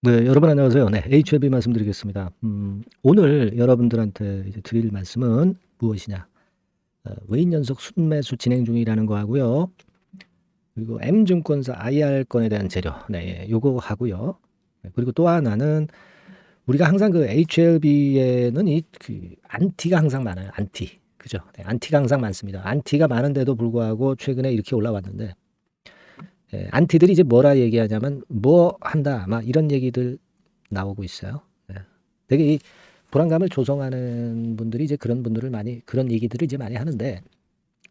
네, 여러분 안녕하세요. 네, HLB 말씀드리겠습니다. 오늘 여러분들한테 이제 드릴 말씀은 무엇이냐? 외인 연속 순매수 진행 중이라는 거 하고요. 그리고 M증권사 IR 건에 대한 재료, 네, 요거 하고요. 네, 그리고 또 하나는 우리가 항상 그 HLB에는 그 안티가 항상 많아요. 안티, 그죠? 네, 안티가 항상 많습니다. 안티가 많은데도 불구하고 최근에 이렇게 올라왔는데, 안티들이 이제 뭐라 얘기하냐면 뭐 한다, 막 이런 얘기들 나오고 있어요. 네. 되게 이 불안감을 조성하는 분들이 이제 그런 분들을 많이 그런 얘기들을 이제 많이 하는데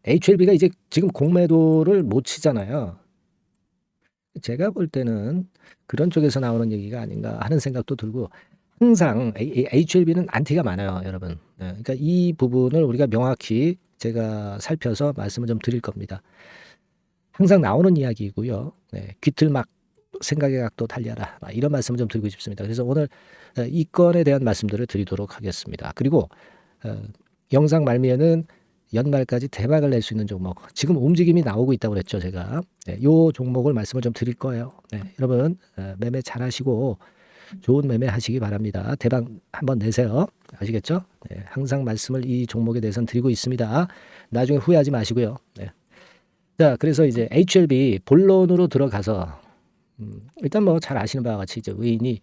HLB가 이제 지금 공매도를 못 치잖아요. 제가 볼 때는 그런 쪽에서 나오는 얘기가 아닌가 하는 생각도 들고 항상 HLB는 안티가 많아요, 여러분. 네. 그러니까 이 부분을 우리가 명확히 제가 살펴서 말씀을 좀 드릴 겁니다. 항상 나오는 이야기이고요. 네. 귀틀막 생각의 각도 달려라. 이런 말씀을 좀 드리고 싶습니다. 그래서 오늘 이 건에 대한 말씀들을 드리도록 하겠습니다. 그리고 영상 말미에는 연말까지 대박을 낼 수 있는 종목, 지금 움직임이 나오고 있다고 그랬죠, 제가. 네, 요 종목을 말씀을 좀 드릴 거예요. 네, 여러분 매매 잘 하시고 좋은 매매 하시기 바랍니다. 대박 한번 내세요. 아시겠죠? 네, 항상 말씀을 이 종목에 대해서는 드리고 있습니다. 나중에 후회하지 마시고요. 네. 자, 그래서 이제 HLB 본론으로 들어가서 일단 뭐 잘 아시는 바와 같이 이제 의인이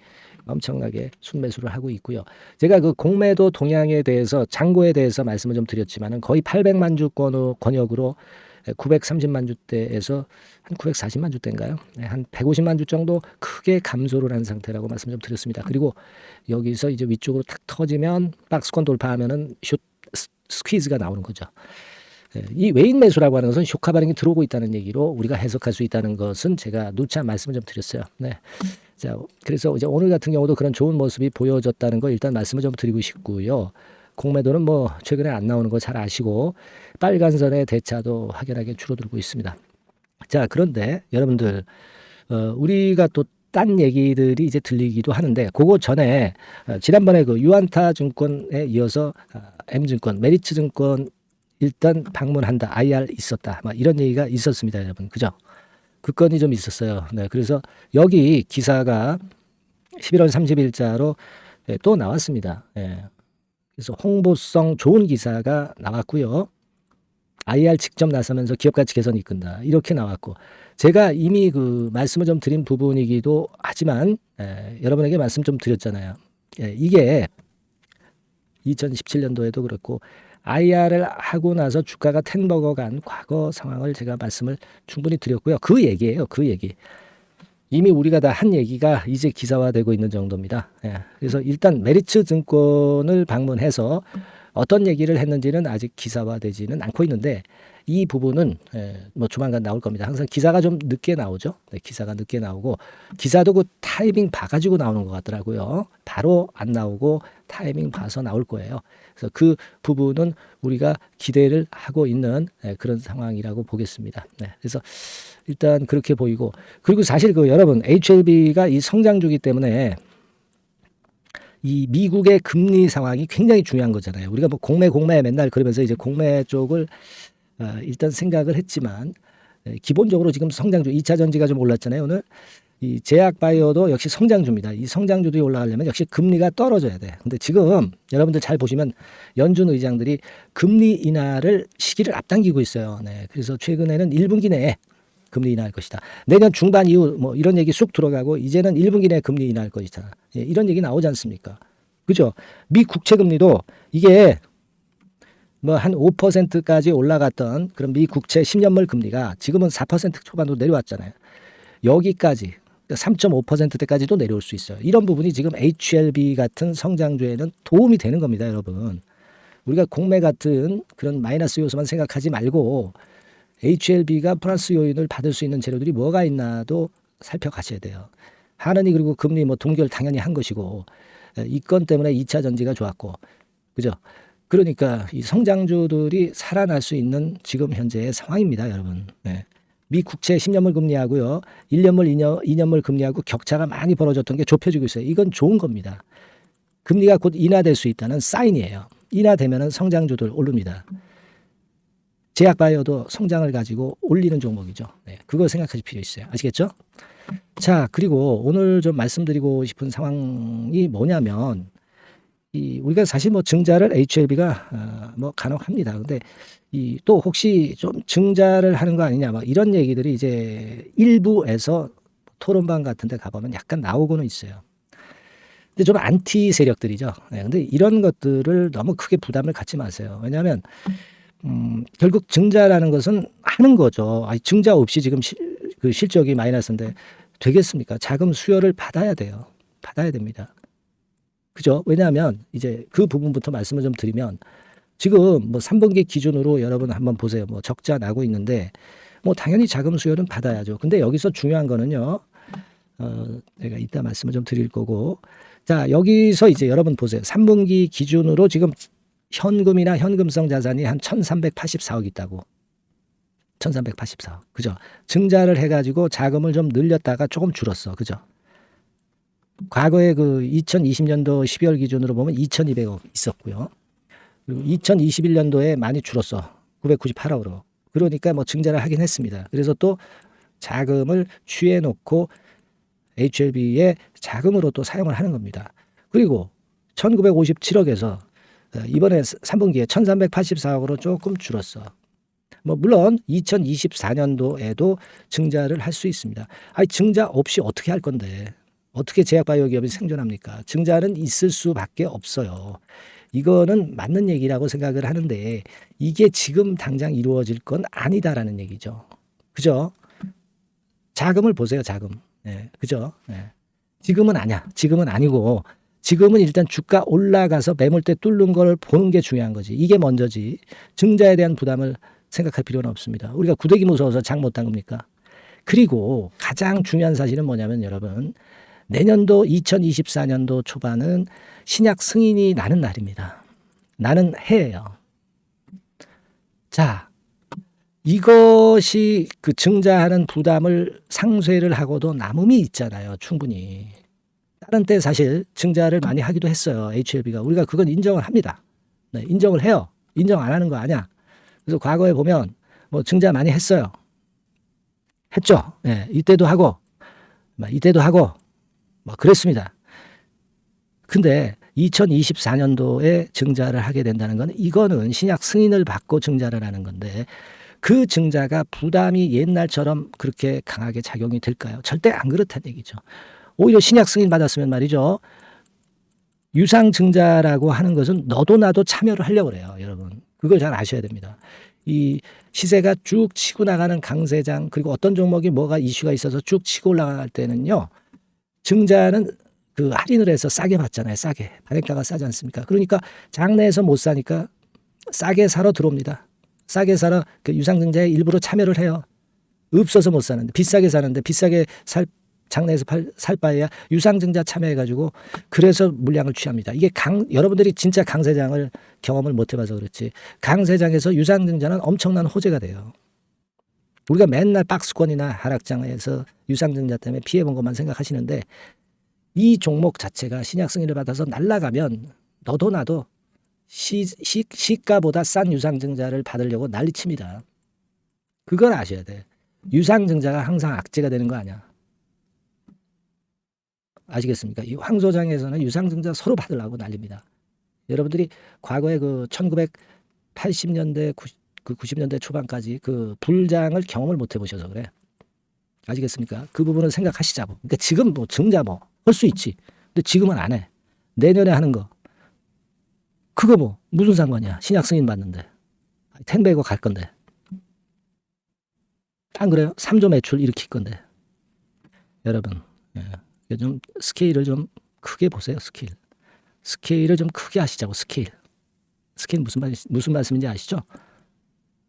엄청나게 순매수를 하고 있고요. 제가 그 공매도 동향에 대해서 잔고에 대해서 말씀을 좀 드렸지만은 거의 800만 주 권역으로 930만 주대에서 한 940만 주대인가요? 네, 한 150만 주 정도 크게 감소를 한 상태라고 말씀 좀 드렸습니다. 그리고 여기서 이제 위쪽으로 탁 터지면 박스권 돌파하면은 슛 스퀴즈가 나오는 거죠. 이 외인 매수라고 하는 것은 쇼카 반응이 들어오고 있다는 얘기로 우리가 해석할 수 있다는 것은 제가 누차 말씀을 좀 드렸어요. 네. 자, 그래서 이제 오늘 같은 경우도 그런 좋은 모습이 보여졌다는 거 일단 말씀을 좀 드리고 싶고요. 공매도는 뭐 최근에 안 나오는 거 잘 아시고 빨간선의 대차도 확연하게 줄어들고 있습니다. 자, 그런데 여러분들 우리가 또 딴 얘기들이 이제 들리기도 하는데 그거 전에 지난번에 그 유안타 증권에 이어서 M증권, 메리츠증권 일단 방문한다. IR 있었다. 막 이런 얘기가 있었습니다, 여러분. 그죠? 그 건이 좀 있었어요. 네. 그래서 여기 기사가 11월 30일자로 또 나왔습니다. 예. 그래서 홍보성 좋은 기사가 나왔고요. IR 직접 나서면서 기업 가치 개선 이끈다. 이렇게 나왔고 제가 이미 그 말씀을 좀 드린 부분이기도 하지만 여러분에게 말씀 좀 드렸잖아요. 이게 2017년도에도 그렇고 IR을 하고 나서 주가가 텐버거 간 과거 상황을 제가 말씀을 충분히 드렸고요. 그 얘기예요. 그 얘기. 이미 우리가 다 한 얘기가 이제 기사화되고 있는 정도입니다. 그래서 일단 메리츠 증권을 방문해서 어떤 얘기를 했는지는 아직 기사화되지는 않고 있는데 이 부분은 뭐 조만간 나올 겁니다. 항상 기사가 좀 늦게 나오죠. 네, 기사가 늦게 나오고 기사도 그 타이밍 봐가지고 나오는 것 같더라고요. 바로 안 나오고 타이밍 봐서 나올 거예요. 그래서 그 부분은 우리가 기대를 하고 있는 그런 상황이라고 보겠습니다. 네, 그래서 일단 그렇게 보이고 그리고 사실 그 여러분 HLB가 이 성장주기 때문에 이 미국의 금리 상황이 굉장히 중요한 거잖아요. 우리가 뭐 공매 맨날 그러면서 이제 공매 쪽을 일단 생각을 했지만 기본적으로 지금 성장주 2차 전지가 좀 올랐잖아요. 오늘 이 제약 바이오도 역시 성장주입니다. 이 성장주들이 올라가려면 역시 금리가 떨어져야 돼. 근데 지금 여러분들 잘 보시면 연준 의장들이 금리 인하를 시기를 앞당기고 있어요. 네. 그래서 최근에는 1분기 내에 금리 인하할 것이다. 내년 중반 이후 뭐 이런 얘기 쑥 들어가고 이제는 1분기 내에 금리 인하할 것이다. 예, 이런 얘기 나오지 않습니까? 그죠? 미 국채 금리도 이게 뭐 한 5%까지 올라갔던 그런 미 국채 10년물 금리가 지금은 4% 초반으로 내려왔잖아요. 여기까지 3.5%대까지도 내려올 수 있어요. 이런 부분이 지금 HLB 같은 성장주에는 도움이 되는 겁니다, 여러분. 우리가 공매 같은 그런 마이너스 요소만 생각하지 말고 HLB가 플러스 요인을 받을 수 있는 재료들이 뭐가 있나도 살펴가셔야 돼요. 하느니 그리고 금리 뭐 동결 당연히 한 것이고 이 건 때문에 2차 전지가 좋았고 그죠? 그러니까 이 성장주들이 살아날 수 있는 지금 현재의 상황입니다, 여러분. 네. 미 국채 10년물 금리하고요. 1년물, 2년물 금리하고 격차가 많이 벌어졌던 게 좁혀지고 있어요. 이건 좋은 겁니다. 금리가 곧 인하될 수 있다는 사인이에요. 인하되면 성장주들 오릅니다. 제약바이오도 성장을 가지고 올리는 종목이죠. 네, 그걸 생각하실 필요 있어요. 아시겠죠? 자, 그리고 오늘 좀 말씀드리고 싶은 상황이 뭐냐면 우리가 사실 뭐 증자를 HLB가 뭐 간혹합니다. 근데 또 혹시 좀 증자를 하는 거 아니냐 막 이런 얘기들이 이제 일부에서 토론방 같은 데 가보면 약간 나오고는 있어요. 근데 좀 안티 세력들이죠. 네, 근데 이런 것들을 너무 크게 부담을 갖지 마세요. 왜냐하면 결국 증자라는 것은 하는 거죠. 아니, 증자 없이 지금 그 실적이 마이너스인데 되겠습니까? 자금 수요를 받아야 돼요. 받아야 됩니다. 그죠? 왜냐하면 이제 그 부분부터 말씀을 좀 드리면 지금 뭐 3분기 기준으로 여러분 한번 보세요. 뭐 적자 나고 있는데 뭐 당연히 자금 수요는 받아야죠. 근데 여기서 중요한 거는요. 제가 이따 말씀을 좀 드릴 거고. 자, 여기서 이제 여러분 보세요. 3분기 기준으로 지금 현금이나 현금성 자산이 한 1384억 있다고. 1384억. 그죠? 증자를 해가지고 자금을 좀 늘렸다가 조금 줄었어. 그죠? 과거에 그 2020년도 12월 기준으로 보면 2200억 있었고요. 그리고 2021년도에 많이 줄었어. 998억으로. 그러니까 뭐 증자를 하긴 했습니다. 그래서 또 자금을 취해 놓고 HLB의 자금으로 또 사용을 하는 겁니다. 그리고 1957억에서 이번에 3분기에 1384억으로 조금 줄었어. 뭐 물론 2024년도에도 증자를 할 수 있습니다. 아니, 증자 없이 어떻게 할 건데? 어떻게 제약바이오 기업이 생존합니까? 증자는 있을 수밖에 없어요. 이거는 맞는 얘기라고 생각을 하는데 이게 지금 당장 이루어질 건 아니다라는 얘기죠. 그죠? 자금을 보세요, 자금. 네, 그죠? 네. 지금은 아니야. 지금은 아니고 지금은 일단 주가 올라가서 매물대 뚫는 걸 보는 게 중요한 거지. 이게 먼저지. 증자에 대한 부담을 생각할 필요는 없습니다. 우리가 구데기 무서워서 장 못 담깁니까? 그리고 가장 중요한 사실은 뭐냐면 여러분 내년도 2024년도 초반은 신약 승인이 나는 날입니다. 나는 해예요. 자, 이것이 그 증자하는 부담을 상쇄를 하고도 남음이 있잖아요. 충분히. 다른 때 사실 증자를 많이 하기도 했어요. HLB가. 우리가 그건 인정을 합니다. 네, 인정을 해요. 인정 안 하는 거 아니야. 그래서 과거에 보면 뭐 증자 많이 했어요. 했죠. 네, 이때도 하고 뭐 그랬습니다. 근데 2024년도에 증자를 하게 된다는 건 이거는 신약 승인을 받고 증자를 하는 건데 그 증자가 부담이 옛날처럼 그렇게 강하게 작용이 될까요? 절대 안 그렇다는 얘기죠. 오히려 신약 승인 받았으면 말이죠. 유상 증자라고 하는 것은 너도 나도 참여를 하려고 그래요. 여러분. 그걸 잘 아셔야 됩니다. 이 시세가 쭉 치고 나가는 강세장 그리고 어떤 종목이 뭐가 이슈가 있어서 쭉 치고 올라갈 때는요. 증자는 그 할인을 해서 싸게 받잖아요. 싸게. 발행가가 싸지 않습니까? 그러니까 장내에서 못 사니까 싸게 사러 들어옵니다. 싸게 사러 그 유상증자에 일부러 참여를 해요. 없어서 못 사는데 비싸게 사는데 비싸게 장내에서 살 바에야 유상증자 참여해가지고 그래서 물량을 취합니다. 이게 여러분들이 진짜 강세장을 경험을 못 해봐서 그렇지 강세장에서 유상증자는 엄청난 호재가 돼요. 우리가 맨날 박스권이나 하락장에서 유상증자 때문에 피해본 것만 생각하시는데 이 종목 자체가 신약 승인을 받아서 날아가면 너도 나도 시가보다 싼 유상증자를 받으려고 난리칩니다. 그걸 아셔야 돼. 유상증자가 항상 악재가 되는 거 아니야. 아시겠습니까? 이 황소장에서는 유상증자 서로 받으려고 난립니다. 여러분들이 과거에 그 1980년대, 90년대 초반까지 그 불장을 경험을 못 해보셔서 그래. 아시겠습니까? 그 부분은 생각하시자고. 그러니까 지금 뭐 증자 뭐 할 수 있지. 근데 지금은 안 해. 내년에 하는 거. 그거 뭐 무슨 상관이야. 신약 승인 받는데. 텐베이거 갈 건데. 안 그래요? 3조 매출 일으킬 건데. 여러분. 예. 좀 스케일을 좀 크게 보세요. 스케일을 좀 크게 하시자고. 스케일 무슨 말씀인지 아시죠?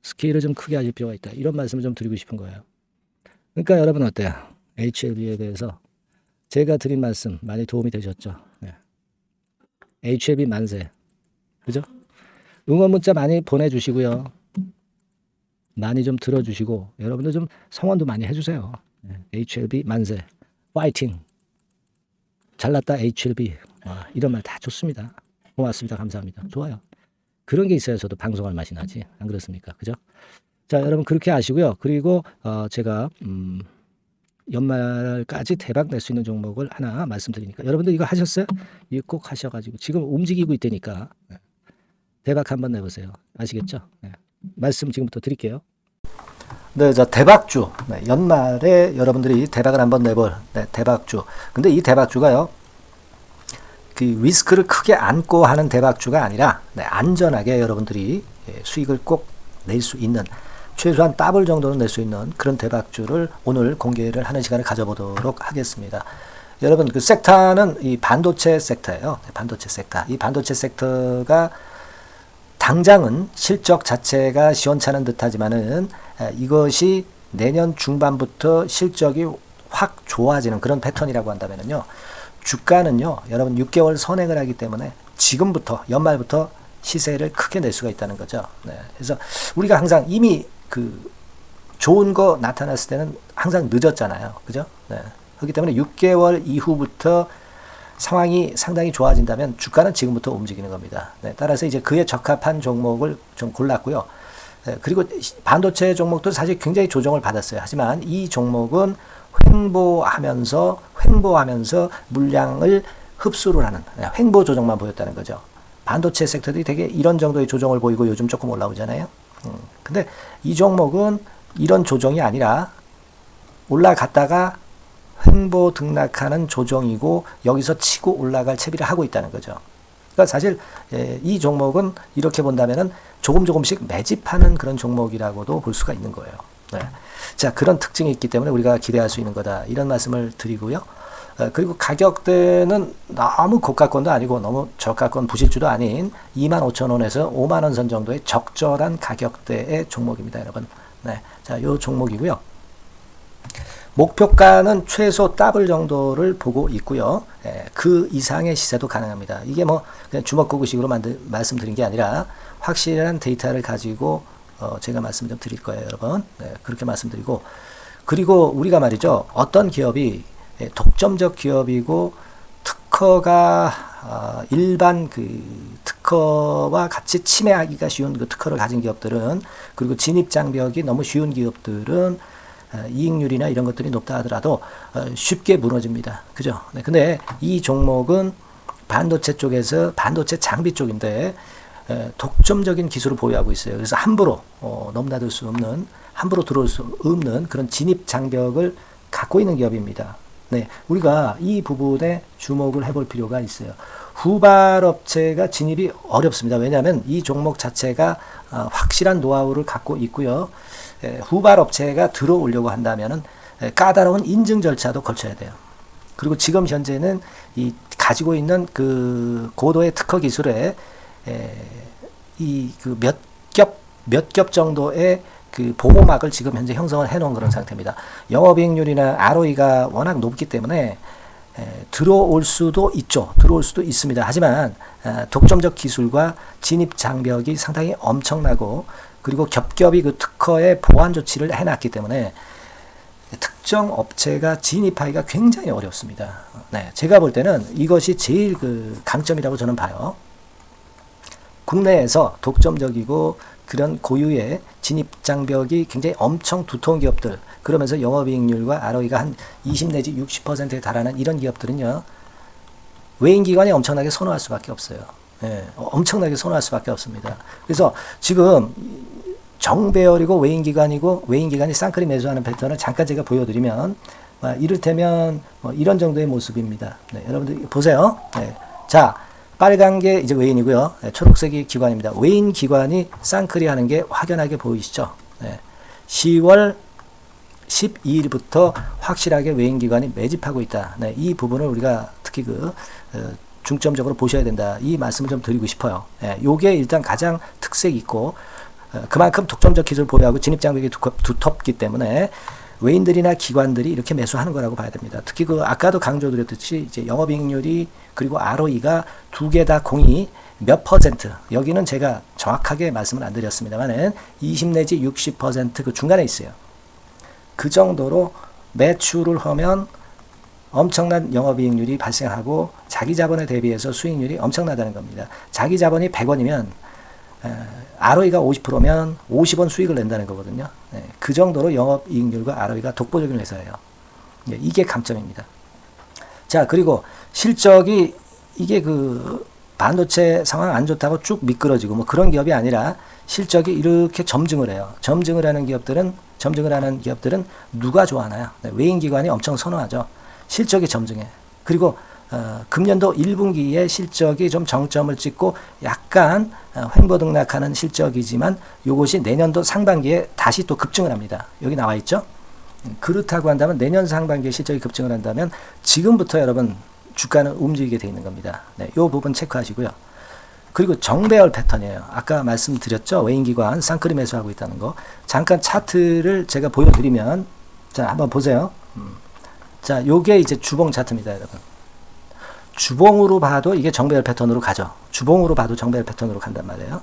스케일을 좀 크게 하실 필요가 있다. 이런 말씀을 좀 드리고 싶은 거예요. 그러니까 여러분 어때요? HLB에 대해서 제가 드린 말씀 많이 도움이 되셨죠? 네. HLB 만세. 그죠? 응원 문자 많이 보내주시고요. 많이 좀 들어주시고 여러분들 좀 성원도 많이 해주세요. 네. HLB 만세. 파이팅. 잘났다 HLB. 이런 말 다 좋습니다. 고맙습니다. 감사합니다. 좋아요. 그런 게 있어야 저도 방송할 맛이 나지. 안 그렇습니까? 그죠? 자, 여러분 그렇게 아시고요. 그리고 제가 연말까지 대박 낼 수 있는 종목을 하나 말씀드리니까 여러분들 이거 하셨어요? 이거 꼭 하셔가지고 지금 움직이고 있다니까 대박 한번 내보세요. 아시겠죠? 네. 말씀 지금부터 드릴게요. 네, 자 대박주. 네, 연말에 여러분들이 대박을 한번 내볼 대박주. 근데 이 대박주가요. 그 리스크를 크게 안고 하는 대박주가 아니라 안전하게 여러분들이 수익을 꼭 낼 수 있는 최소한 더블 정도는 낼 수 있는 그런 대박주를 오늘 공개를 하는 시간을 가져보도록 하겠습니다. 여러분 그 섹터는 이 반도체 섹터예요. 반도체 섹터. 이 반도체 섹터가 당장은 실적 자체가 시원찮은 듯하지만은 이것이 내년 중반부터 실적이 확 좋아지는 그런 패턴이라고 한다면요. 주가는요, 여러분 6개월 선행을 하기 때문에 지금부터 연말부터 시세를 크게 낼 수가 있다는 거죠. 네. 그래서 우리가 항상 이미 그 좋은 거 나타났을 때는 항상 늦었잖아요. 그죠? 네. 그렇기 때문에 6개월 이후부터 상황이 상당히 좋아진다면 주가는 지금부터 움직이는 겁니다. 네. 따라서 이제 그에 적합한 종목을 좀 골랐고요. 네. 그리고 반도체 종목도 사실 굉장히 조정을 받았어요. 하지만 이 종목은 횡보하면서 물량을 흡수를 하는 횡보 조정만 보였다는 거죠. 반도체 섹터들이 되게 이런 정도의 조정을 보이고 요즘 조금 올라오잖아요. 근데 이 종목은 이런 조정이 아니라 올라갔다가 횡보 등락하는 조정이고 여기서 치고 올라갈 채비를 하고 있다는 거죠. 그러니까 사실 이 종목은 이렇게 본다면은 조금씩 매집하는 그런 종목이라고도 볼 수가 있는 거예요. 네. 자, 그런 특징이 있기 때문에 우리가 기대할 수 있는 거다. 이런 말씀을 드리고요. 그리고 가격대는 너무 고가권도 아니고 너무 저가권 부실주도 아닌 25,000원에서 50,000원 선 정도의 적절한 가격대의 종목입니다, 여러분. 네. 자, 요 종목이고요. 목표가는 최소 더블 정도를 보고 있고요. 그 이상의 시세도 가능합니다. 이게 뭐 그냥 주먹구구식으로 말씀드린 게 아니라 확실한 데이터를 가지고 제가 말씀 좀 드릴 거예요, 여러분. 네, 그렇게 말씀드리고 그리고 우리가 말이죠. 어떤 기업이 독점적 기업이고 특허가 일반 그 특허와 같이 침해하기가 쉬운 그 특허를 가진 기업들은 그리고 진입 장벽이 너무 쉬운 기업들은 이익률이나 이런 것들이 높다 하더라도 쉽게 무너집니다. 그죠? 네, 근데 이 종목은 반도체 쪽에서 반도체 장비 쪽인데 독점적인 기술을 보유하고 있어요. 그래서 함부로 넘나들 수 없는 함부로 들어올 수 없는 그런 진입 장벽을 갖고 있는 기업입니다. 네, 우리가 이 부분에 주목을 해볼 필요가 있어요. 후발업체가 진입이 어렵습니다. 왜냐하면 이 종목 자체가 확실한 노하우를 갖고 있고요. 후발업체가 들어오려고 한다면은 까다로운 인증 절차도 거쳐야 돼요. 그리고 지금 현재는 이 가지고 있는 그 고도의 특허 기술에 이 그 몇 겹 정도의 그 보호막을 지금 현재 형성을 해놓은 그런 상태입니다. 영업이익률이나 ROE가 워낙 높기 때문에 들어올 수도 있죠. 들어올 수도 있습니다. 하지만 독점적 기술과 진입 장벽이 상당히 엄청나고 그리고 겹겹이 그 특허의 보완 조치를 해놨기 때문에 특정 업체가 진입하기가 굉장히 어렵습니다. 네, 제가 볼 때는 이것이 제일 그 강점이라고 저는 봐요. 국내에서 독점적이고 그런 고유의 진입 장벽이 굉장히 엄청 두터운 기업들 그러면서 영업이익률과 ROE가 한 20 내지 60%에 달하는 이런 기업들은요. 외인기관이 엄청나게 선호할 수밖에 없어요. 예, 엄청나게 선호할 수밖에 없습니다. 그래서 지금 정배열이고 외인기관이 쌍끌이 매수하는 패턴을 잠깐 제가 보여드리면 이를테면 이런 정도의 모습입니다. 네, 여러분들 보세요. 네, 자 빨간 게 이제 외인이고요. 네, 초록색이 기관입니다. 외인 기관이 쌍끌이 하는 게 확연하게 보이시죠? 네, 10월 12일부터 확실하게 외인 기관이 매집하고 있다. 네, 이 부분을 우리가 특히 중점적으로 보셔야 된다. 이 말씀을 좀 드리고 싶어요. 네, 요게 일단 가장 특색이 있고 그만큼 독점적 기술을 보유하고 진입 장벽이 두텁기 때문에 외인들이나 기관들이 이렇게 매수하는 거라고 봐야 됩니다. 특히 아까도 강조드렸듯이 이제 영업이익률이 그리고 ROE가 두 개 다 공이 몇 퍼센트 여기는 제가 정확하게 말씀을 안 드렸습니다만은 20 내지 60% 그 중간에 있어요. 그 정도로 매출을 하면 엄청난 영업이익률이 발생하고 자기 자본에 대비해서 수익률이 엄청나다는 겁니다. 자기 자본이 100원이면 ROE가 50%면 50원 수익을 낸다는 거거든요. 그 정도로 영업이익률과 ROE가 독보적인 회사예요. 이게 강점입니다. 자, 그리고 실적이 이게 그 반도체 상황 안 좋다고 쭉 미끄러지고 뭐 그런 기업이 아니라 실적이 이렇게 점증을 해요. 점증을 하는 기업들은 누가 좋아하나요? 외인기관이 엄청 선호하죠. 실적이 점증해. 그리고 금년도 1분기에 실적이 좀 정점을 찍고 약간 횡보등락하는 실적이지만 이것이 내년도 상반기에 다시 또 급증을 합니다. 여기 나와 있죠. 그렇다고 한다면 내년 상반기에 실적이 급증을 한다면 지금부터 여러분 주가는 움직이게 되어 있는 겁니다. 이 부분 체크하시고요. 그리고 정배열 패턴이에요. 아까 말씀드렸죠. 외인기관 쌍끌이 매수하고 있다는 거. 잠깐 차트를 제가 보여드리면 자, 한번 보세요. 자, 요게 이제 주봉 차트입니다, 여러분. 주봉으로 봐도 이게 정배열 패턴으로 가죠. 주봉으로 봐도 정배열 패턴으로 간단 말이에요.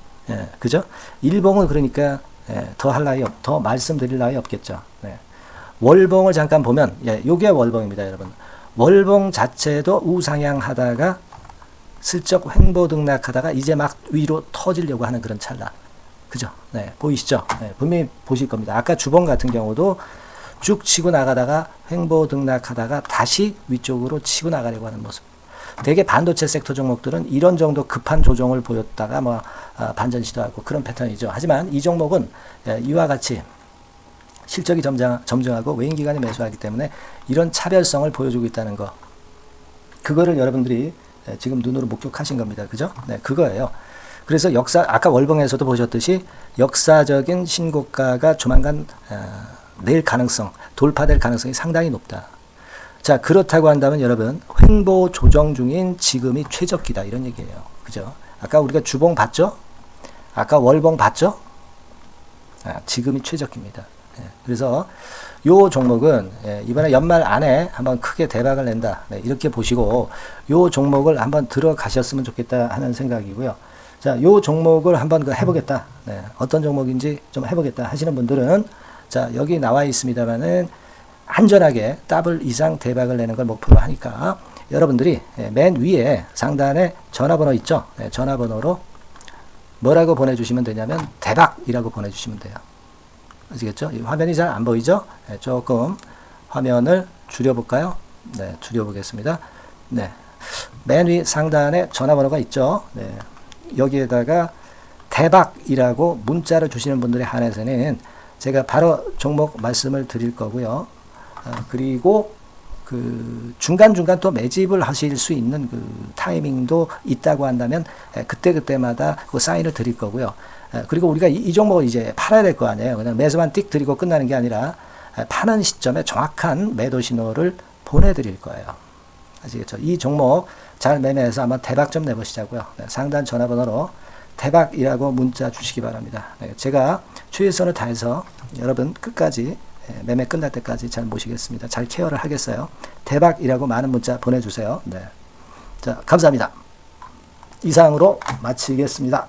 그죠? 일봉은 그러니까 더 말씀드릴 나위 없겠죠. 월봉을 잠깐 보면 요게 월봉입니다, 여러분. 월봉 자체도 우상향하다가 슬쩍 횡보등락하다가 이제 막 위로 터지려고 하는 그런 찰나. 그죠? 보이시죠? 분명히 보실 겁니다. 아까 주봉 같은 경우도 쭉 치고 나가다가 횡보등락하다가 다시 위쪽으로 치고 나가려고 하는 모습. 대개 반도체 섹터 종목들은 이런 정도 급한 조정을 보였다가 반전 시도하고 그런 패턴이죠. 하지만 이 종목은 이와 같이 실적이 점증하고 외인기관이 매수하기 때문에 이런 차별성을 보여주고 있다는 거. 그거를 여러분들이 지금 눈으로 목격하신 겁니다. 그죠? 그거예요. 그래서 아까 월봉에서도 보셨듯이 역사적인 신고가가 조만간 돌파될 가능성이 상당히 높다. 자, 그렇다고 한다면 여러분, 횡보 조정 중인 지금이 최적기다. 이런 얘기예요. 그죠? 아까 우리가 주봉 봤죠? 아까 월봉 봤죠? 지금이 최적기입니다. 그래서 요 종목은 이번에 연말 안에 한번 크게 대박을 낸다. 이렇게 보시고 요 종목을 한번 들어가셨으면 좋겠다 하는 생각이고요. 자, 요 종목을 한번 해보겠다. 어떤 종목인지 좀 해보겠다 하시는 분들은 자, 여기 나와 있습니다만은 안전하게 더블 이상 대박을 내는 걸 목표로 하니까 여러분들이 맨 위에 상단에 전화번호 있죠? 전화번호로 뭐라고 보내주시면 되냐면 대박이라고 보내주시면 돼요. 아시겠죠? 이 화면이 잘 안 보이죠? 조금 화면을 줄여볼까요? 줄여보겠습니다. 맨 위 상단에 전화번호가 있죠? 여기에다가 대박이라고 문자를 주시는 분들에 한해서는 제가 바로 종목 말씀을 드릴 거고요. 그리고 그 중간중간 또 매집을 하실 수 있는 그 타이밍도 있다고 한다면 그때마다 그 사인을 드릴 거고요. 그리고 우리가 이 종목을 이제 팔아야 될 거 아니에요. 그냥 매수만 띡 드리고 끝나는 게 아니라 파는 시점에 정확한 매도 신호를 보내드릴 거예요. 아시겠죠? 이 종목 잘 매매해서 한번 대박 좀 내보시자고요. 상단 전화번호로 대박이라고 문자 주시기 바랍니다. 제가 최선을 다해서 여러분 끝까지 매매 끝날 때까지 잘 모시겠습니다. 잘 케어를 하겠어요. 대박이라고 많은 문자 보내주세요. 자, 감사합니다. 이상으로 마치겠습니다.